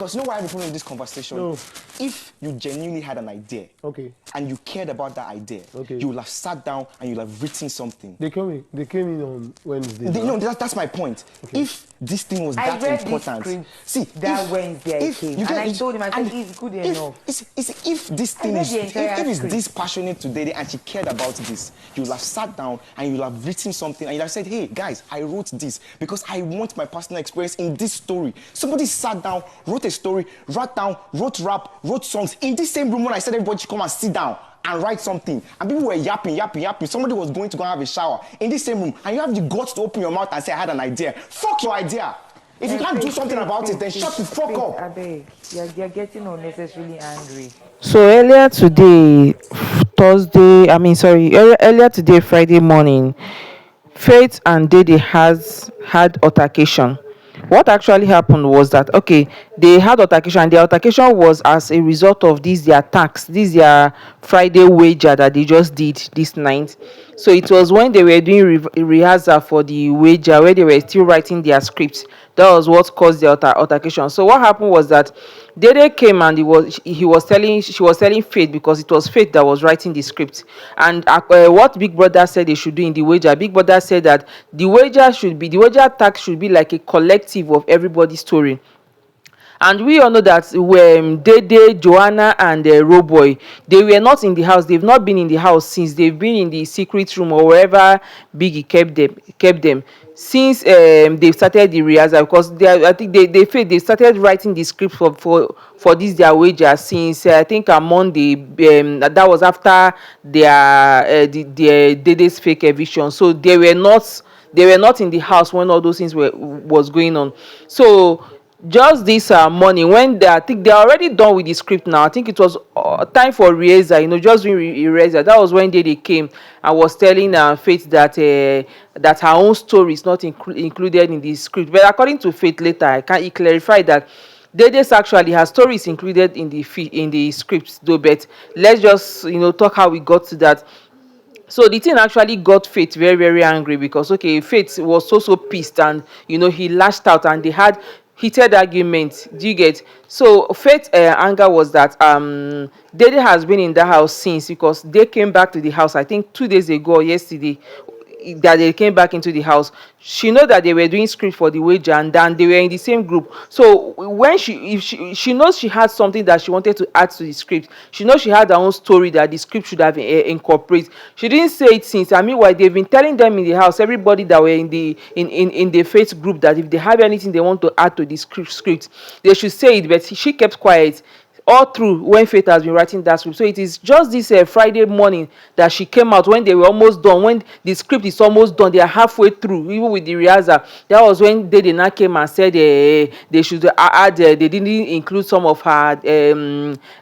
Because you know why I'm in this conversation? No. If you genuinely had an idea, Okay. and you cared about that idea, Okay. you will have sat down and you'll have written something. They came in on Wednesday. No, that's my point. Okay. If this thing was I that read important, this see, that Wednesday I came, and I told him, I said, it's good enough. If this thing read is, the entire if it's script. this passionate today and she cared about this, you'll have sat down and you'll have written something and you'll have said, hey guys, I wrote this because I want my personal experience in this story. Somebody sat down, wrote a story, wrote rap, wrote songs in this same room when I said everybody should come and sit down and write something. And people were yapping. Somebody was going to go and have a shower in this same room, and you have the guts to open your mouth and say, I had an idea. Fuck your idea. If you can't do something about it, then shut the fuck up. Abe, you're getting unnecessarily angry. So earlier today, earlier today, Friday morning, Faith and Dede has had altercation. What actually happened was that, okay, they had altercation, and the altercation was as a result of their tax, their Friday wager that they just did this night. So it was when they were doing rehearsal for the wager, where they were still writing their scripts. That was what caused the altercation. So what happened was that Dede came, and she was telling Faith, because it was Faith that was writing the script, and what Big Brother said they should do in the wager. Big Brother said that the wager tax should be like a collective of everybody's story. And we all know that when Dede, Joanna, and Roboy, they were not in the house. They've not been in the house since they've been in the secret room or wherever Biggie kept them since they've started the rehearsal, because I think they started writing the script for this their wager since I think on Monday. That was after their Dede's fake eviction. So they were not in the house when all those things was going on. So just this morning, when I think they're already done with the script now. I think it was time for rehearsal, just doing rehearsal. That was when Dede came and was telling Faith that her own story is not included in the script. But according to Faith later, he clarified that Dede's actually her story is included in the script though. But let's just talk how we got to that. So the thing actually got Faith very, very angry, because Faith was so pissed, and he lashed out, and they had heated argument. Do you get? So Faith anger was that Dede has been in the house since, because they came back to the house I think 2 days ago or yesterday, that they came back into the house. She know that they were doing script for the wager, and then they were in the same group. So when she knows she had something that she wanted to add to the script, she knows she had her own story that the script should have incorporated. She didn't say it since. I mean, why they've been telling them in the house, everybody that were in the Faith group, that if they have anything they want to add to the script, they should say it. But she kept quiet all through when Faith has been writing that script. So it is just this Friday morning that she came out, when they were almost done, when the script is almost done, they are halfway through, even with the rehearsal. That was when Dede now came and said they should add, they didn't include some of her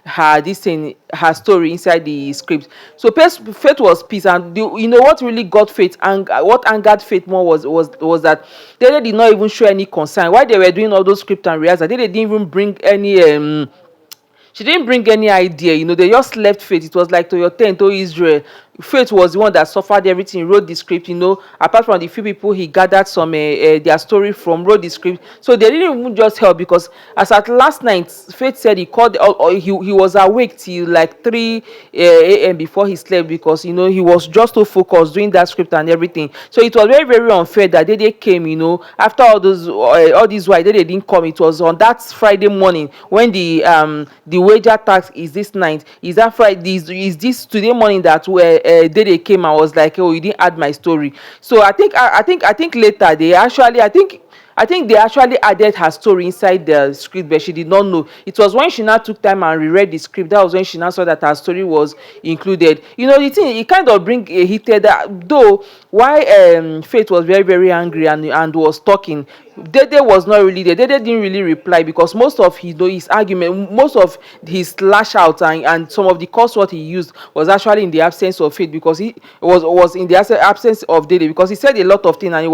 her story inside the script. So Faith was pissed, and what really got Faith what angered Faith more was that Dede did not even show any concern while they were doing all those script and rehearsal. Dede didn't even bring any she didn't bring any idea. They just left Faith. It was like to your tent, to Israel. Faith was the one that suffered everything, wrote the script, apart from the few people he gathered some their story from, wrote the script. So they didn't even just help, because as at last night, Faith said he called, or he was awake till like 3 a.m. before he slept, because he was just so focused doing that script and everything. So it was very, very unfair that Dede came, after all this while Dede didn't come. It was on that Friday morning when the wager tax is this night. Is that Friday? Is this today morning that Dede came and was like, oh, you didn't add my story. So I think later they actually, I think they actually added her story inside the script, but she did not know. It was when she now took time and reread the script, that was when she now saw that her story was included. The thing, it kind of bring a heated, though why Faith was very, very angry and was talking. Dede was not really there. Dede didn't really reply, because most of his argument, most of his lash out and some of the curse word he used was actually in the absence of Faith, because he was in the absence of Dede, because he said a lot of things, and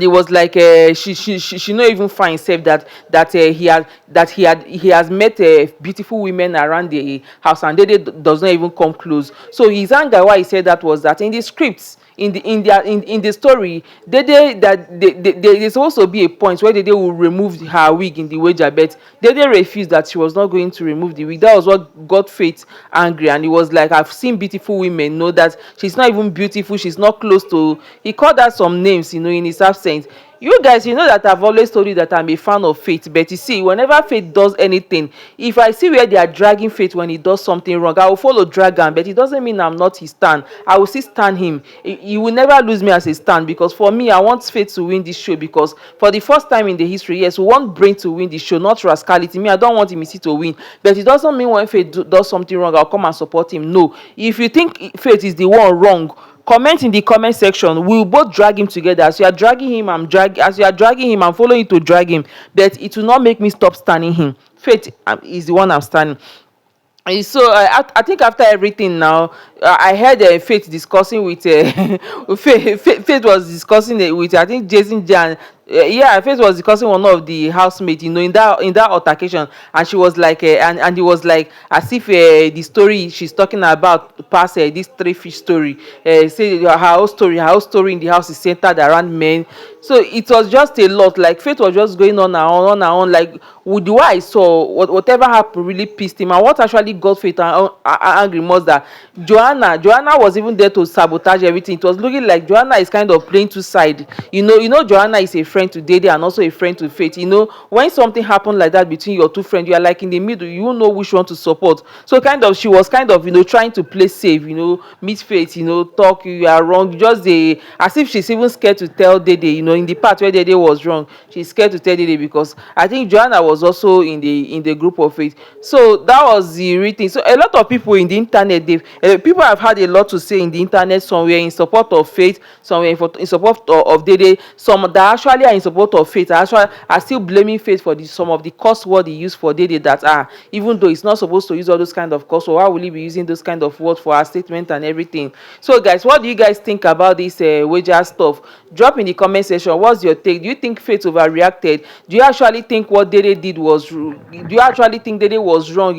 it was like she not even find himself that he has met beautiful women around the house, and Dede does not even come close. So his anger why he said that was that in the scripts, in the story, there's supposed to be a point where Dede will remove her wig in the wager, but Dede refused that she was not going to remove the wig. That was what got Faith angry, and he was like, I've seen beautiful women, know that she's not even beautiful, she's not close to, he called her some names, in his absence. You guys, you know that I've always told you that I'm a fan of Faith, but you see, whenever Faith does anything, if I see where they are dragging Faith when he does something wrong, I will follow drag him, but it doesn't mean I'm not his stan. I will still stand him. He will never lose me as a stan, because for me, I want Faith to win this show, because for the first time in the history, yes, we want Brain to win the show, not rascality. Me, I don't want Imisi to win, but it doesn't mean when Faith does something wrong, I'll come and support him. No, if you think Faith is the one wrong, comment in the comment section. We'll both drag him together. As you are dragging him, as you are dragging him, I'm following you to drag him, but it will not make me stop standing him. Faith is the one I'm standing. So I think after everything now, I heard Faith discussing with Faith was discussing it with, I think, Jason Jan. Yeah, Faith was discussing one of the housemates, in that altercation, and she was like, and it was like as if the story she's talking about past this three fish story, say her whole story in the house is centered around men. So it was just a lot. Like Faith was just going on and on. Like with the way I saw, whatever happened really pissed him. And what actually got Faith angry was that Joanna was even there to sabotage everything. It was looking like Joanna is kind of playing two sides. Joanna is a friend to Dede and also a friend to Faith. When something happened like that between your two friends, you are like in the middle. You don't know which one to support. So she was kind of trying to play safe. Meet Faith. Talk, you are wrong. Just as if she's even scared to tell Dede. In the part where Dede was wrong, she's scared to tell Dede, because I think Joanna was also in the group of Faith. So that was the real thing. So a lot of people in the internet, people have had a lot to say in the internet. Some were in support of Faith, some were in support of Dede. Some that actually are in support of Faith are still blaming Faith for some of the curse word he used for Dede, that even though he's not supposed to use all those kind of curse word, why will he be using those kind of words for our statement and everything? So guys, what do you guys think about this wager stuff? Drop in the comment section. What's your take? Do you think Faith overreacted? Do you actually think what Dede did was do you actually think Dede was wrong,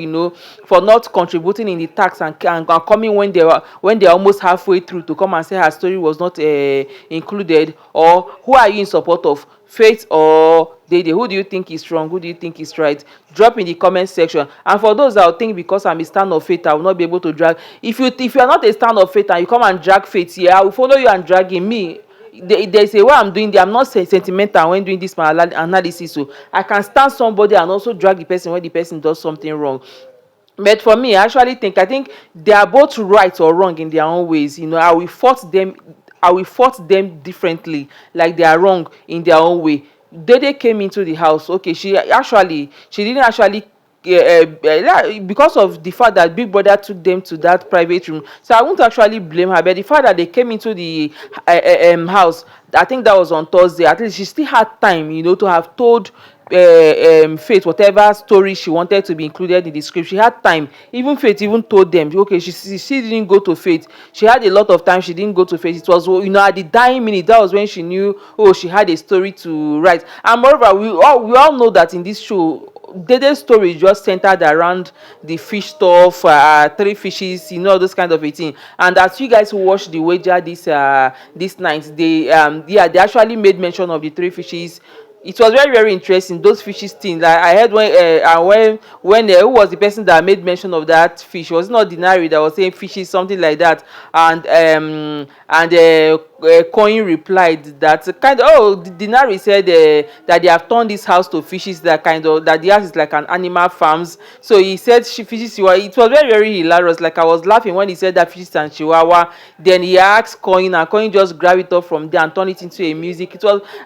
for not contributing in the tax and coming when they're almost halfway through to come and say her story was not included? Or who are you in support of, Faith or Dede? Who do you think is wrong? Who do you think is right? Drop in the comment section. And for those that will think because I'm a stand of Faith, I will not be able to drag. If you are not a stand of Faith and you come and drag Faith here, I will follow you and dragging me. There's a way I'm doing there. I'm not sentimental when doing this my analysis. So I can stand somebody and also drag the person when the person does something wrong. But for me, I think they are both right or wrong in their own ways. I will fault them differently, like they are wrong in their own way. Dede came into the house. Okay, she didn't actually because of the fact that Big Brother took them to that private room. So I won't actually blame her, but the fact that they came into the house, I think that was on Thursday. At least she still had time, to have told Faith whatever story she wanted to be included in the script. She had time. Even Faith even told them, okay, she didn't go to Faith. She had a lot of time. She didn't go to Faith. It was at the dying minute, that was when she knew, she had a story to write. And moreover, we all know that in this show, Dede's story is just centered around the fish stuff, three fishes, those kind of a thing. And as you guys watch the wager this night, they actually made mention of the three fishes. It was very, very interesting, those fishes things. I heard when who was the person that made mention of that fish? Was it not Denari that was saying fishes, something like that? And Coin replied that Denari said that they have turned this house to fishes, that the house is like an animal farms. So he said fishes. It was very, very hilarious. Like I was laughing when he said that fishes and chihuahua. Then he asked Coin, and Coin just grabbed it up from there and turned it into a music.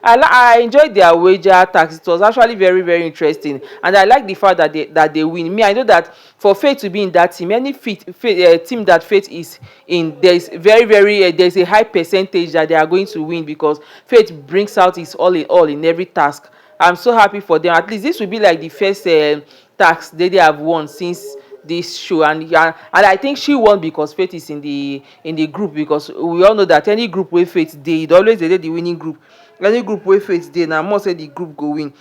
I enjoyed their wager tax. It was actually very, very interesting, and I like the fact that they win. Me, I know that for Faith to be in that team, any team that Faith is in, there's there's a high percentage that they are going to win, because Faith brings out his all in every task. I'm so happy for them. At least this will be like the first task they have won since this show, and I think she won because Faith is in the group, because we all know that any group where Faith dey, it always dey the winning group. Any group where Faith dey, na more say the group go win.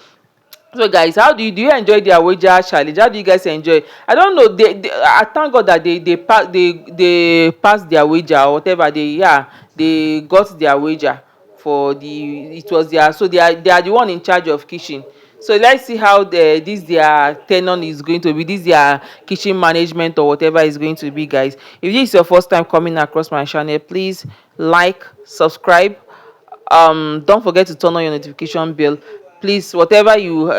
So guys, how do you enjoy their wager challenge? How do you guys enjoy? I don't know. I thank God that they passed their wager or whatever. They got their wager for the it was their, so they are the one in charge of kitchen. So let's see how this their tenure is going to be. This their kitchen management or whatever is going to be, guys. If this is your first time coming across my channel, please like, subscribe, don't forget to turn on your notification bell. Please, whatever you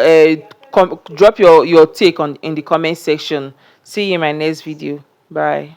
drop your take on in the comment section. See you in my next video. Bye.